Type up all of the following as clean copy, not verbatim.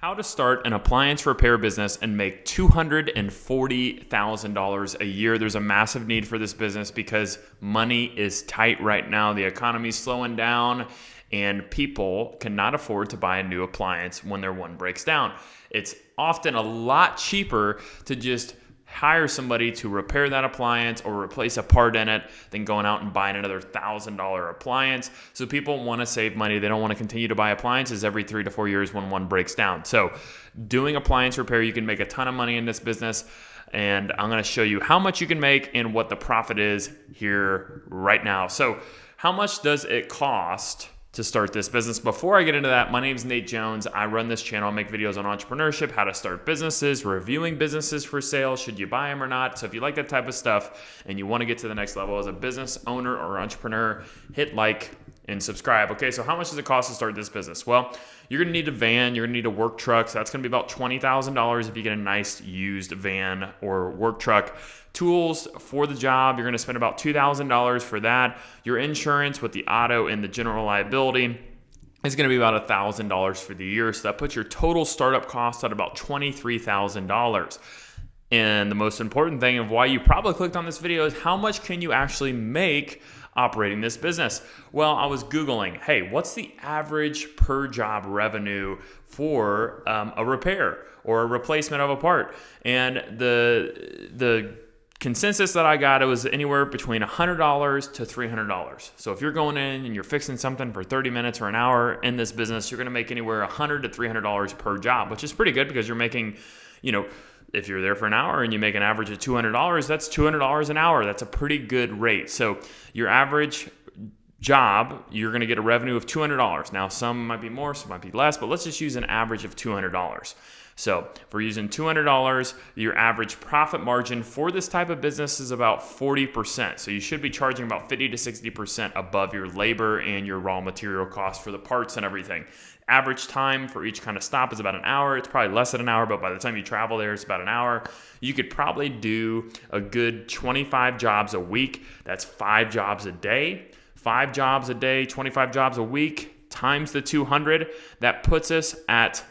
How to start an appliance repair business and make $240,000 a year. There's a massive need for this business because money is tight right now. The economy's slowing down and people cannot afford to buy a new appliance when their one breaks down. It's often a lot cheaper to just hire somebody to repair that appliance or replace a part in it than going out and buying another $1,000 appliance. So people want to save money. They don't want to continue to buy appliances every 3 to 4 years when one breaks down. So doing appliance repair, you can make a ton of money in this business. And I'm going to show you how much you can make and what the profit is here right now. So how much does it cost to start this business? Before I get into that, my name is Nate Jones. I run this channel. I make videos on entrepreneurship, how to start businesses, reviewing businesses for sale, should you buy them or not. So if you like that type of stuff and you want to get to the next level as a business owner or entrepreneur, hit like and subscribe. Okay, so how much does it cost to start this business? Well, you're going to need a van. You're going to need a work truck. So that's going to be about $20,000 if you get a nice used van or work truck. Tools for the job, you're going to spend about $2,000 for that. Your insurance with the auto and the general liability is going to be about $1,000 for the year. So that puts your total startup cost at about $23,000. And the most important thing of why you probably clicked on this video is how much can you actually make operating this business? Well, I was Googling, hey, what's the average per job revenue for a repair or a replacement of a part? And the consensus that I got, it was anywhere between $100 to $300. So if you're going in and you're fixing something for 30 minutes or an hour in this business, you're going to make anywhere $100 to $300 per job, which is pretty good because you're making, if you're there for an hour and you make an average of $200, that's $200 an hour. That's a pretty good rate. So your average job, you're going to get a revenue of $200. Now, some might be more, some might be less, but let's just use an average of $200. So if we're using $200, your average profit margin for this type of business is about 40%. So you should be charging about 50 to 60% above your labor and your raw material costs for the parts and everything. Average time for each kind of stop is about an hour. It's probably less than an hour, but by the time you travel there, it's about an hour. You could probably do a good 25 jobs a week. That's 5 jobs a day. 5 jobs a day, 25 jobs a week times the 200. That puts us at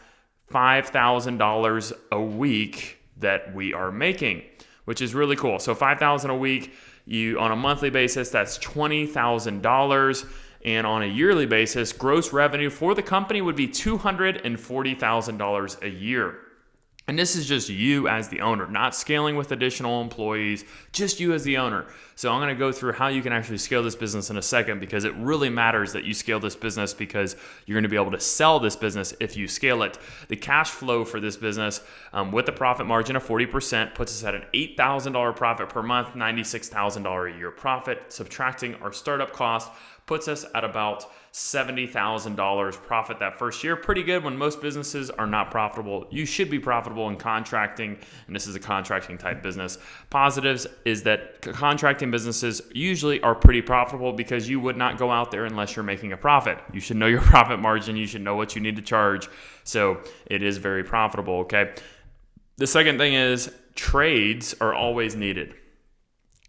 $5,000 a week that we are making, which is really cool. So $5,000 a week, on a monthly basis, that's $20,000. And on a yearly basis, gross revenue for the company would be $240,000 a year. And this is just you as the owner, not scaling with additional employees, just you as the owner. So I'm going to go through how you can actually scale this business in a second because it really matters that you scale this business because you're going to be able to sell this business if you scale it. The cash flow for this business with a profit margin of 40% puts us at an $8,000 profit per month, $96,000 a year profit. Subtracting our startup cost puts us at about $70,000 profit that first year. Pretty good when most businesses are not profitable. You should be profitable in contracting, and this is a contracting type business. Positives is that contracting businesses usually are pretty profitable because you would not go out there unless you're making a profit. You should know your profit margin. You should know what you need to charge. So it is very profitable, okay? The second thing is trades are always needed.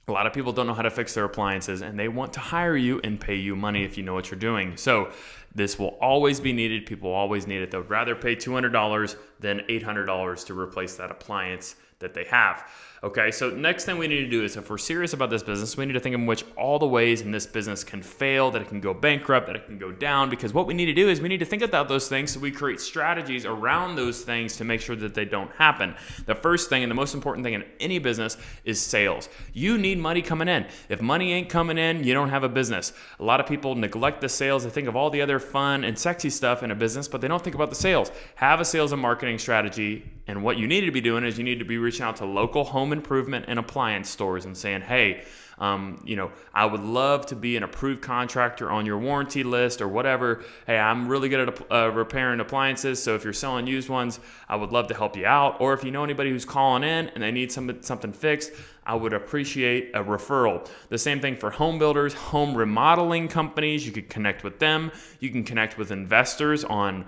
A lot of people don't know how to fix their appliances and they want to hire you and pay you money if you know what you're doing. So this will always be needed. People will always need it. They would rather pay $200 than $800 to replace that appliance that they have. Okay, so next thing we need to do is if we're serious about this business, we need to think of which all the ways in this business can fail, that it can go bankrupt, that it can go down, because what we need to do is we need to think about those things so we create strategies around those things to make sure that they don't happen. The first thing and the most important thing in any business is sales. You need money coming in. If money ain't coming in, you don't have a business. A lot of people neglect the sales. They think of all the other fun and sexy stuff in a business, but they don't think about the sales. Have a sales and marketing strategy, and what you need to be doing is you need to be reaching out to local home improvement and appliance stores and saying, hey, I would love to be an approved contractor on your warranty list or whatever. Hey, I'm really good at repairing appliances, so if you're selling used ones, I would love to help you out. Or if you know anybody who's calling in and they need something fixed, I would appreciate a referral. The same thing for home builders, home remodeling companies. You could connect with them. You can connect with investors on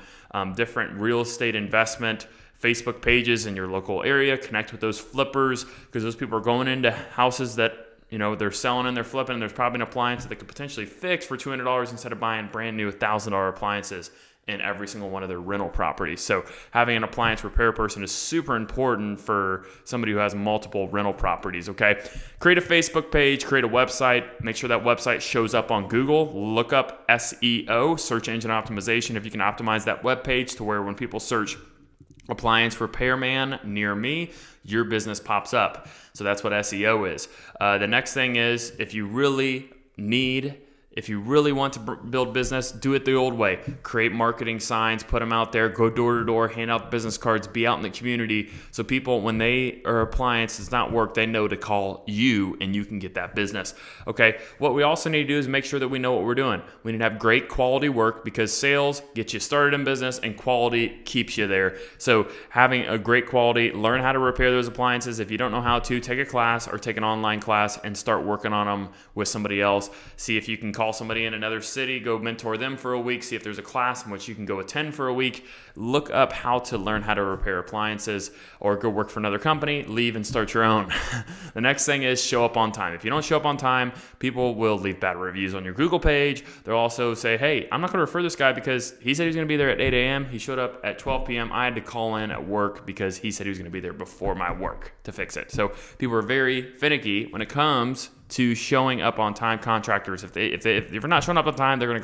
different real estate investment Facebook pages in your local area. Connect with those flippers because those people are going into houses that they're selling and they're flipping, and there's probably an appliance that they could potentially fix for $200 instead of buying brand new $1,000 appliances. in every single one of their rental properties. So having an appliance repair person is super important for somebody who has multiple rental properties, okay? Create a Facebook page, create a website, make sure that website shows up on Google. Look up SEO, search engine optimization. If you can optimize that web page to where when people search appliance repairman near me, your business pops up. So that's what SEO is. The next thing is, if you really want to build business, do it the old way. Create marketing signs, put them out there, go door to door, hand out business cards, be out in the community. So people, when they are appliance does not work, they know to call you and you can get that business. Okay. What we also need to do is make sure that we know what we're doing. We need to have great quality work, because sales gets you started in business and quality keeps you there. So having a great quality, learn how to repair those appliances. If you don't know how to, take a class or take an online class and start working on them with somebody else. See if you can call somebody in another city, go mentor them for a week, see if there's a class in which you can go attend for a week. Look up how to learn how to repair appliances, or go work for another company, leave and start your own. The next thing is show up on time. If you don't show up on time, people will leave bad reviews on your Google page. They'll also say, hey, I'm not going to refer this guy because he said he was going to be there at 8 a.m. He showed up at 12 p.m. I had to call in at work because he said he was going to be there before my work to fix it. So people are very finicky when it comes to showing up on time. Contractors, if you're not showing up on time, they're going to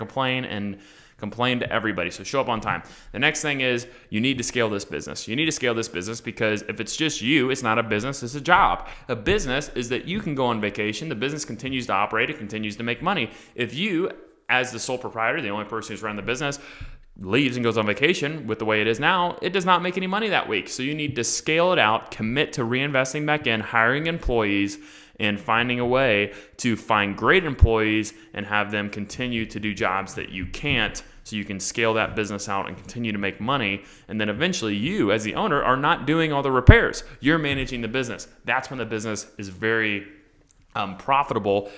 complain to everybody. So show up on time. The next thing is, you need to scale this business. You need to scale this business, because if it's just you, it's not a business, it's a job. A business is that you can go on vacation, the business continues to operate, it continues to make money. If you, as the sole proprietor, the only person who's running the business, leaves and goes on vacation with the way it is now, it does not make any money that week. So you need to scale it out, commit to reinvesting back in, hiring employees, and finding a way to find great employees and have them continue to do jobs that you can't, so you can scale that business out and continue to make money. And then eventually you, as the owner, are not doing all the repairs. You're managing the business. That's when the business is very profitable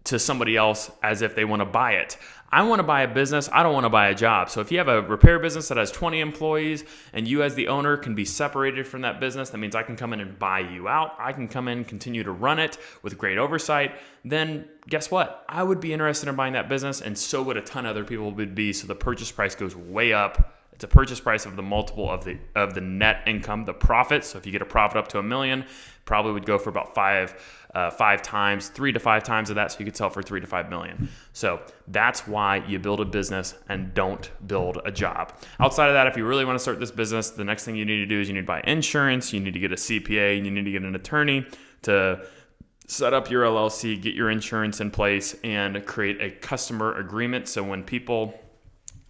to somebody else, as if they want to buy it. I want to buy a business. I don't want to buy a job. So if you have a repair business that has 20 employees and you as the owner can be separated from that business, that means I can come in and buy you out. I can come in and continue to run it with great oversight. Then guess what? I would be interested in buying that business, and so would a ton of other people would be. So the purchase price goes way up. It's a purchase price of the multiple of the net income, the profit. So if you get a profit up to $1 million, probably would go for about 3 to 5 times of that. So you could sell for 3 to 5 million. So that's why you build a business and don't build a job. Outside of that, if you really want to start this business, the next thing you need to do is you need to buy insurance. You need to get a CPA, and you need to get an attorney to set up your LLC, get your insurance in place, and create a customer agreement. So when people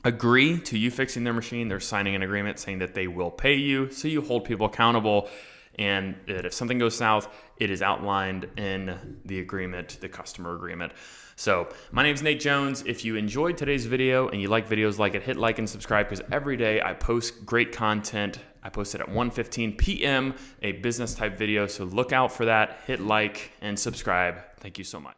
agree to you fixing their machine, they're signing an agreement saying that they will pay you. So you hold people accountable, and that if something goes south, it is outlined in the agreement, the customer agreement. So my name is Nate Jones. If you enjoyed today's video and you like videos like it, hit like and subscribe, because every day I post great content. I post it at 1:15 p.m., a business type video. So look out for that. Hit like and subscribe. Thank you so much.